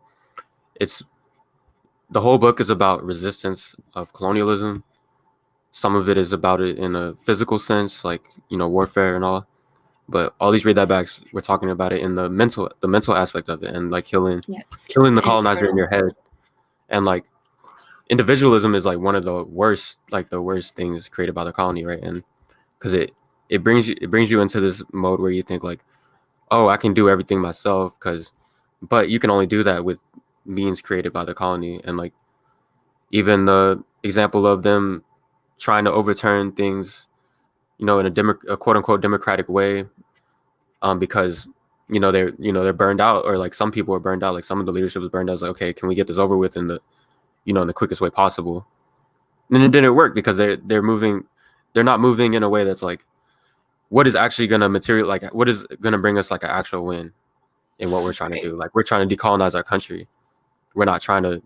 it's the whole book is about resistance of colonialism. Some of it is about it in a physical sense, like, you know, warfare and all. But all these read that backs, we're talking about it in the mental aspect of it, and like killing the colonizer in your head. And like individualism is like one of the worst things created by the colony, right? And because it brings you into this mode where you think like, oh, I can do everything myself, but you can only do that with means created by the colony. And like even the example of them trying to overturn things, you know, in a quote unquote democratic way, because they're burned out, or like some people are burned out, like some of the leadership was burned out. It's like, okay, can we get this over with in the quickest way possible? And it didn't work because they're not moving in a way that's like, what is actually going to what is going to bring us like an actual win in what we're trying to do. Like, we're trying to decolonize our country. We're not trying to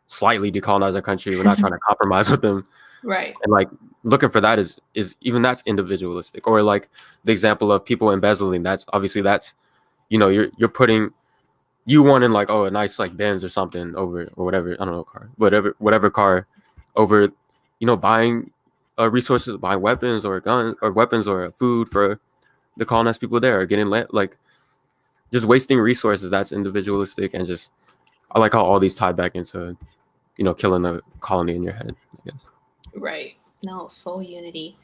slightly decolonize our country. We're not trying to compromise with them. Right. And like looking for that is even that's individualistic. Or like the example of people embezzling, that's you know, you're putting, you wanting like, oh, a nice like Benz or something over, or whatever, I don't know, car, whatever car, over, you know, buying resources, buying weapons or guns or weapons or food for the colonized people there, or getting like just wasting resources. That's individualistic. And just, I like how all these tie back into, you know, killing the colony in your head, I guess. Right. No, full unity.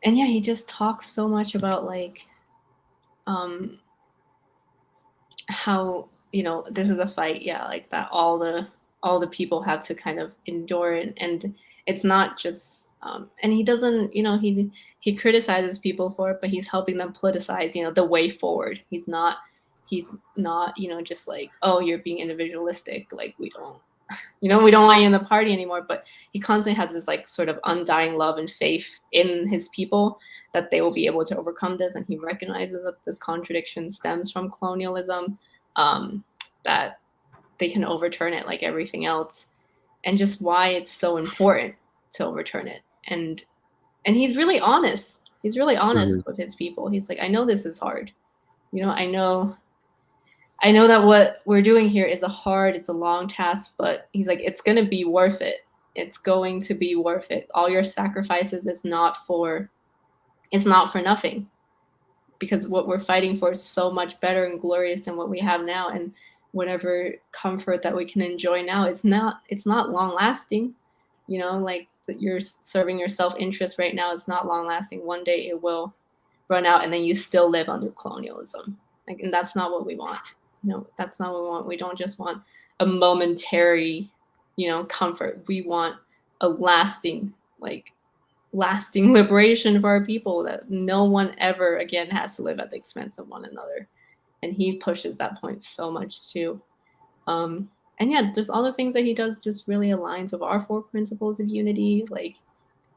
And yeah, he just talks so much about like how, you know, this is a fight, yeah, like that all the people have to kind of endure it. And it's not just and he doesn't, you know, he criticizes people for it, but he's helping them politicize, you know, the way forward. He's not, you know, just like, oh, you're being individualistic, like we don't want you in the party anymore. But he constantly has this like sort of undying love and faith in his people that they will be able to overcome this. And he recognizes that this contradiction stems from colonialism, that they can overturn it like everything else, and just why it's so important to overturn it. And he's really honest. He's really honest with his people. He's like, I know this is hard. You know, I know I know that what we're doing here is it's a long task, but he's like, it's going to be worth it. It's going to be worth it. All your sacrifices it's not for nothing, because what we're fighting for is so much better and glorious than what we have now. And whatever comfort that we can enjoy now, it's not long lasting. You know, like you're serving your self-interest right now. It's not long lasting. One day it will run out, and then you still live under colonialism. Like, and that's not what we want. No, that's not what we want. We don't just want a momentary, comfort. We want a lasting liberation for our people, that no one ever again has to live at the expense of one another. And he pushes that point so much too. And yeah, there's other things that he does just really aligns with our 4 principles of unity. Like,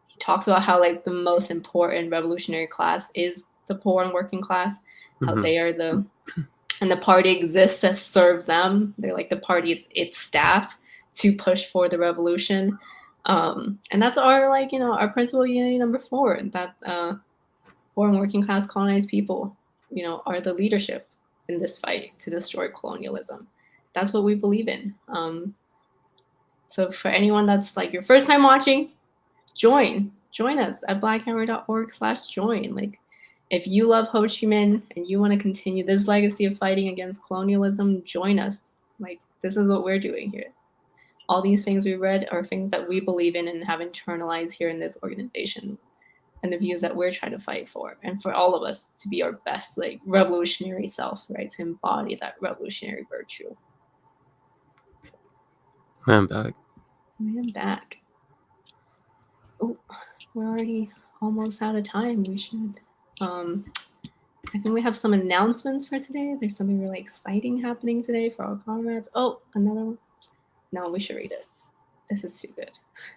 he talks about how like the most important revolutionary class is the poor and working class, how they are and the party exists to serve them. They're like the party, its staff, to push for the revolution. And that's our our principle of unity number 4, that poor and working class colonized people, are the leadership in this fight to destroy colonialism. That's what we believe in. So for anyone that's like your first time watching, join us at blackhammer.org/join. Like, if you love Ho Chi Minh and you want to continue this legacy of fighting against colonialism, join us. Like, this is what we're doing here. All these things we read are things that we believe in and have internalized here in this organization, and the views that we're trying to fight for, and for all of us to be our best, like, revolutionary self, right? To embody that revolutionary virtue. Man back. Oh, we're already almost out of time. We should. I think we have some announcements for today. There's something really exciting happening today for our comrades. Oh, another one. No, we should read it. This is too good.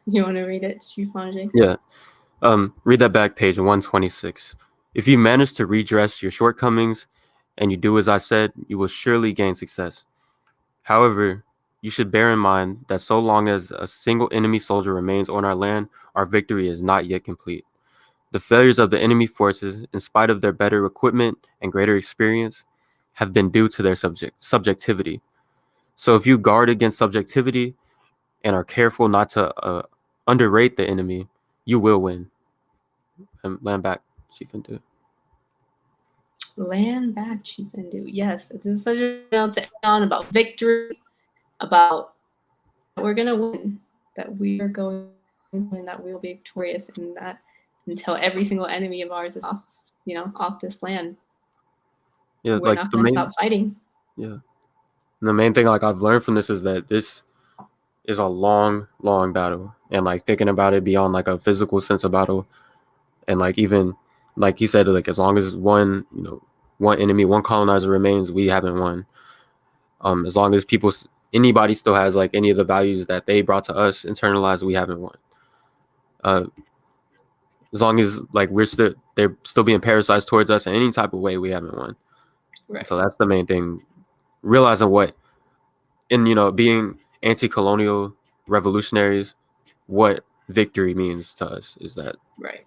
You want to read it, Chief Anye? Yeah. Read that back, page 126. If you manage to redress your shortcomings and you do as I said, you will surely gain success. However, you should bear in mind that so long as a single enemy soldier remains on our land, our victory is not yet complete. The failures of the enemy forces, in spite of their better equipment and greater experience, have been due to their subjectivity. So if you guard against subjectivity and are careful not to underrate the enemy, you will win. Land back, Chief Indu. Land back, Chief Indu. Yes, this is such a note to end on about victory, about that we're gonna win, that we are going to win, that we will be victorious, and that until every single enemy of ours is off this land. Yeah, we're not gonna stop fighting. Yeah. And the main thing I've learned from this is that this is a long, long battle. And thinking about it beyond a physical sense of battle, and even like he said, as long as one enemy, one colonizer remains, we haven't won. As long as anybody still has any of the values that they brought to us internalized, we haven't won. As long as they're still being parasized towards us in any type of way, we haven't won. Right. So that's the main thing. Realizing being anti-colonial revolutionaries, what victory means to us is that right.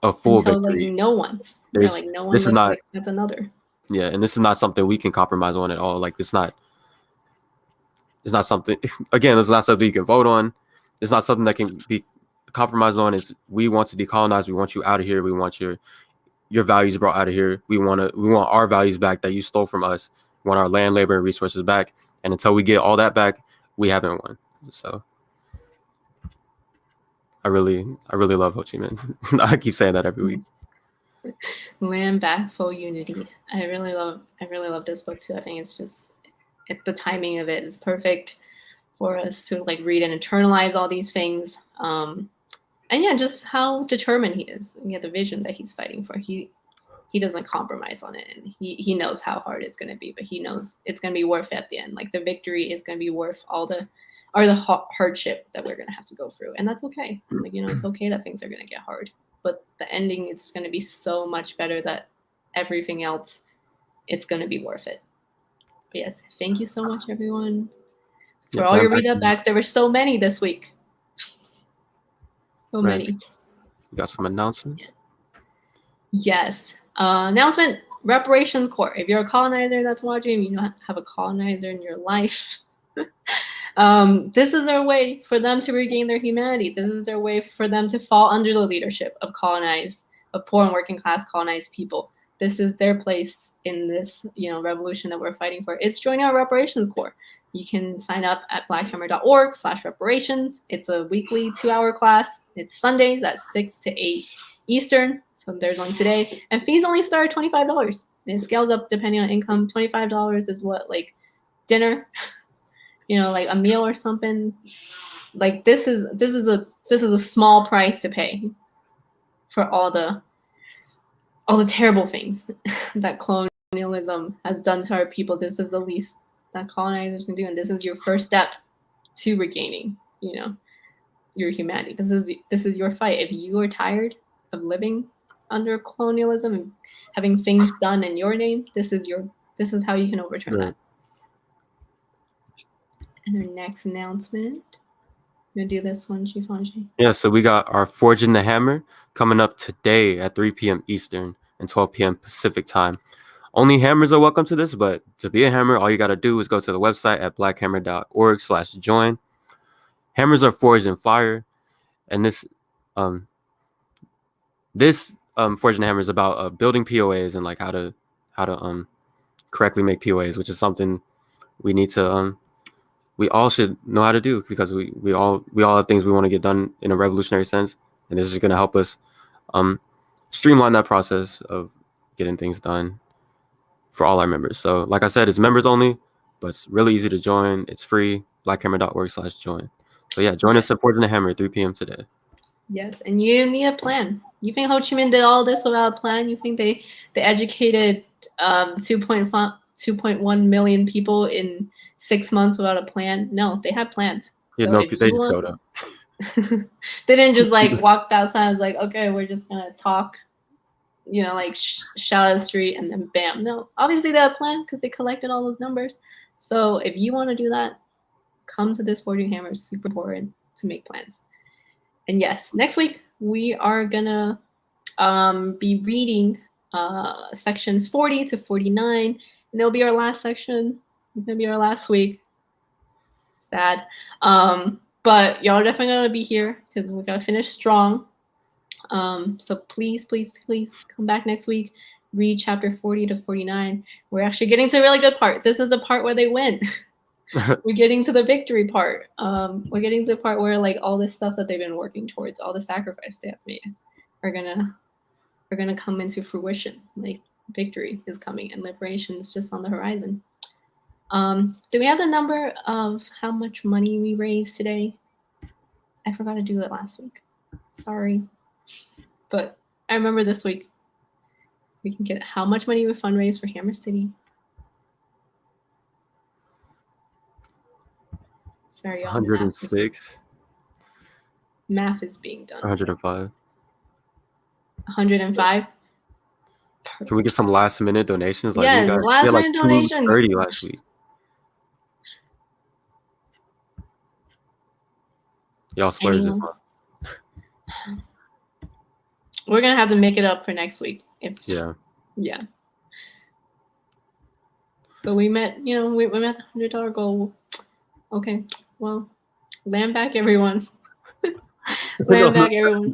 A full victory. No one. No one lives to expect another. Yeah, and this is not something we can compromise on at all. It's not something. Again, it's not something you can vote on. It's not something that can be compromised on. We want to decolonize. We want you out of here. We want your values brought out of here. We want our values back that you stole from us. We want our land, labor, and resources back. And until we get all that back, we haven't won. So I really love Ho Chi Minh. I keep saying that every week. Land back, full unity. I really love this book too. I think the timing of it is perfect for us to read and internalize all these things. And yeah, just how determined he is. And the vision that he's fighting for. He doesn't compromise on it, and he knows how hard it's going to be, but he knows it's going to be worth it at the end. The victory is going to be worth all the hardship that we're going to have to go through, and that's okay. It's okay that things are going to get hard, but the ending is going to be so much better that everything else, it's going to be worth it. But yes, thank you so much, everyone, for all your read-up-backs. There were so many this week. So many. You got some announcements? Yes. Announcement. reparations court. If you're a colonizer that's watching, you don't have a colonizer in your life. This is their way for them to regain their humanity. This is their way for them to fall under the leadership of poor and working class colonized people. This is their place in this, revolution that we're fighting for. It's joining our reparations corps. You can sign up at blackhammer.org/reparations. It's a weekly 2-hour class. It's Sundays at 6 to 8 Eastern. So there's one today. And fees only start at $25. It scales up depending on income. $25 is what, like dinner, like a meal or something. Like this is a small price to pay for all the terrible things that colonialism has done to our people. This is the least that colonizers can do, and this is your first step to regaining, your humanity. This is your fight. If you are tired of living under colonialism and having things done in your name, this is how you can overturn that. And our next announcement. You gonna do this one, Chief Anye? Yeah, so we got our Forging the Hammer coming up today at 3 p.m. Eastern and 12 p.m. Pacific time. Only hammers are welcome to this, but to be a hammer, all you got to do is go to the website at blackhammer.org/join. Hammers are forged in fire, and this Forging the Hammer is about building POAs and like how to correctly make POAs, which is something we need to we all should know how to do, because we all have things we want to get done in a revolutionary sense, and this is going to help us streamline that process of getting things done for all our members. So like I said, it's members only, but it's really easy to join. It's free. blackhammer.org/join. So yeah, join us at Forging the Hammer at 3 p.m. today. Yes, and you need a plan. You think Ho Chi Minh did all this without a plan? You think they educated 2.1 million people in 6 months without a plan? No, they had plans. Yeah, so no, they showed up. They didn't just like walk outside and was like, okay, we're just gonna talk, like shout at the street and then bam. No, obviously they had a plan because they collected all those numbers. So if you want to do that, come to this Forging Hammer. It's super important to make plans. And yes, next week we are gonna be reading section 40 to 49, and it'll be our last section. It's gonna be our last week. Sad. But y'all are definitely gonna be here because we gotta finish strong. So please come back next week. Read chapter 40 to 49. We're actually getting to a really good part. This is the part where they win. We're getting to the victory part. We're getting to the part where like all this stuff that they've been working towards, all the sacrifice they have made, are gonna come into fruition. Like victory is coming and liberation is just on the horizon. Do we have the number of how much money we raised today? I forgot to do it last week. Sorry. But I remember this week we can get how much money we fundraised for Hammer City. Sorry, y'all. 106. Math is being done. 105. 105. Can we get some last minute donations? Like yes, last minute like donations. 230 last week. Y'all splurged this month. We're gonna have to make it up for next week. Yeah. But we met, we met the $100 goal. Okay, well, land back everyone. Land back everyone.